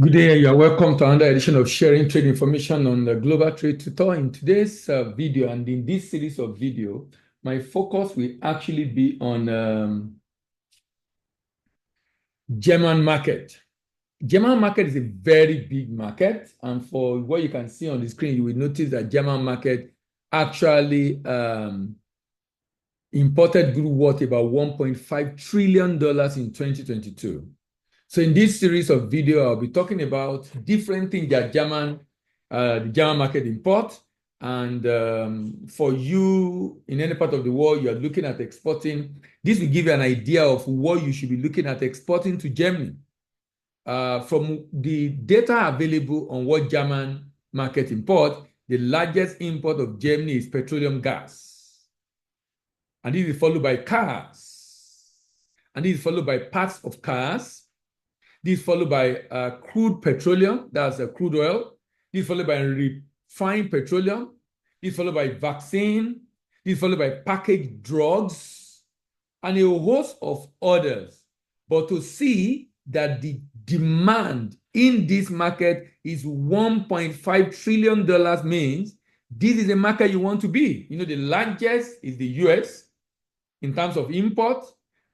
Good day, you are welcome to another edition of Sharing Trade Information on the Global Trade Tutor. In today's video and in this series of video, my focus will actually be on German market. German market is a very big market, and for what you can see on the screen, you will notice that German market actually imported goods worth about $1.5 trillion in 2022. So in this series of video, I'll be talking about different things that the German market import. And for you in any part of the world, you are looking at exporting, this will give you an idea of what you should be looking at exporting to Germany. From the data available on what German market import, the largest import of Germany is petroleum gas. And this is followed by cars. And this is followed by parts of cars. This is followed by crude petroleum, that's crude oil. This is followed by refined petroleum. This is followed by vaccine. This is followed by packaged drugs, and a host of others. But to see that the demand in this market is $1.5 trillion means this is a market you want to be. You know, the largest is the US in terms of import,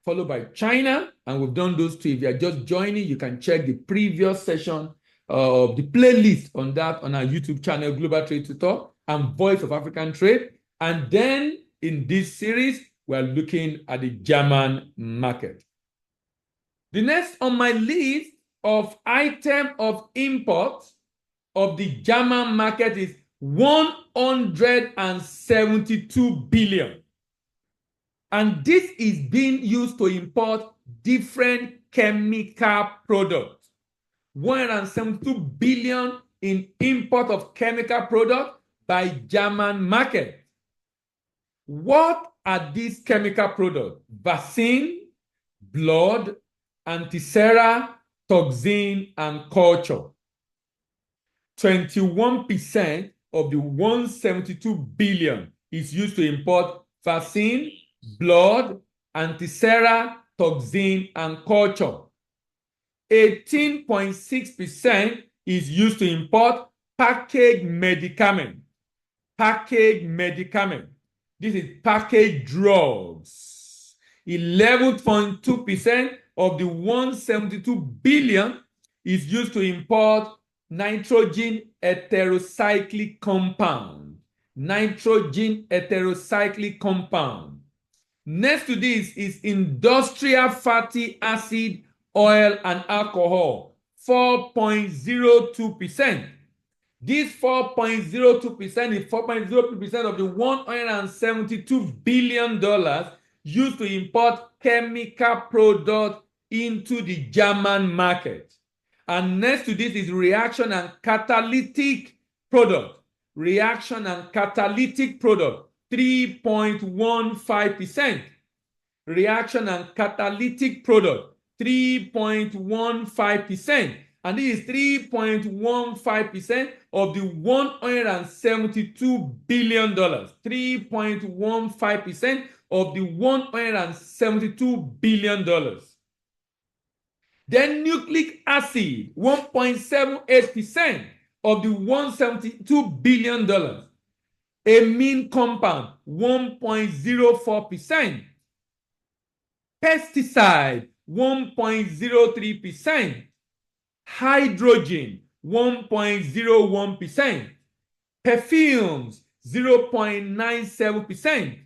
followed by China, and we've done those two. If you are just joining, you can check the previous session of the playlist on that on our YouTube channel, Global Trade Tutor and Voice of African Trade. And then in this series, we're looking at the German market. The next on my list of item of import of the German market is 172 billion. And this is being used to import different chemical products. 172 billion in import of chemical products by German market. What are these chemical products? Vaccine, blood, antisera, toxin, and culture. 21% of the 172 billion is used to import vaccine, blood, antisera, toxin, and culture. 18.6% is used to import packaged medicament. Packaged medicament. This is packaged drugs. 11.2% of the 172 billion is used to import nitrogen heterocyclic compound. Nitrogen heterocyclic compound. Next to this is industrial fatty acid, oil, and alcohol, 4.02%. This 4.02% is 4.02% of the $172 billion used to import chemical products into the German market. And next to this is reaction and catalytic product. Reaction and catalytic product. 3.15%. Reaction and catalytic product, 3.15%. And this is 3.15% of the $172 billion. 3.15% of the $172 billion. Then nucleic acid, 1.78% of the $172 billion. Amine compound, 1.04%. Pesticide, 1.03%. Hydrogen, 1.01%. Perfumes, 0.97%.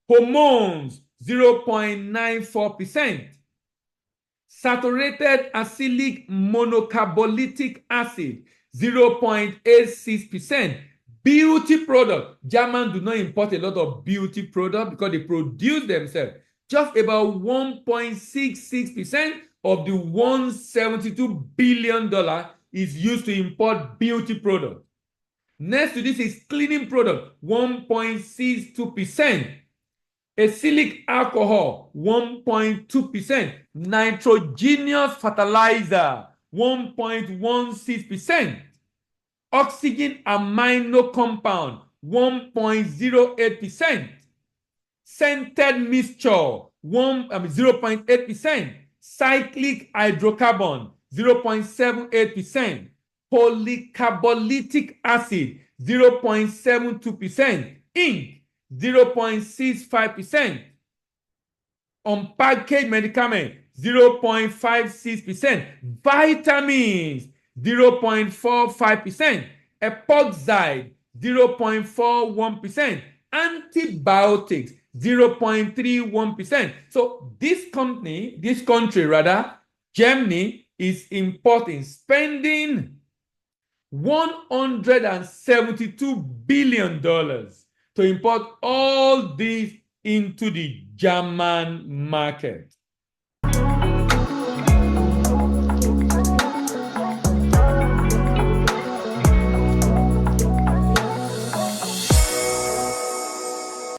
Hormones, 0.94%. Saturated acylic monocarbolytic acid, 0.86%. Beauty product. Germans do not import a lot of beauty products because they produce themselves. Just about 1.66% of the $172 billion is used to import beauty products. Next to this is cleaning product, 1.62%. Acylic alcohol, 1.2%. Nitrogenous fertilizer, 1.16%. Oxygen amino compound, 1.08%. Scented mixture, 0.8%. Cyclic hydrocarbon, 0.78%. Polycarbolytic acid, 0.72%. Ink, 0.65%. Unpackaged medicament, 0.56%. Vitamins, 0.45%. Epoxide, 0.41%. Antibiotics, 0.31%. So this country rather, Germany, is spending $172 billion to import all these into the German market.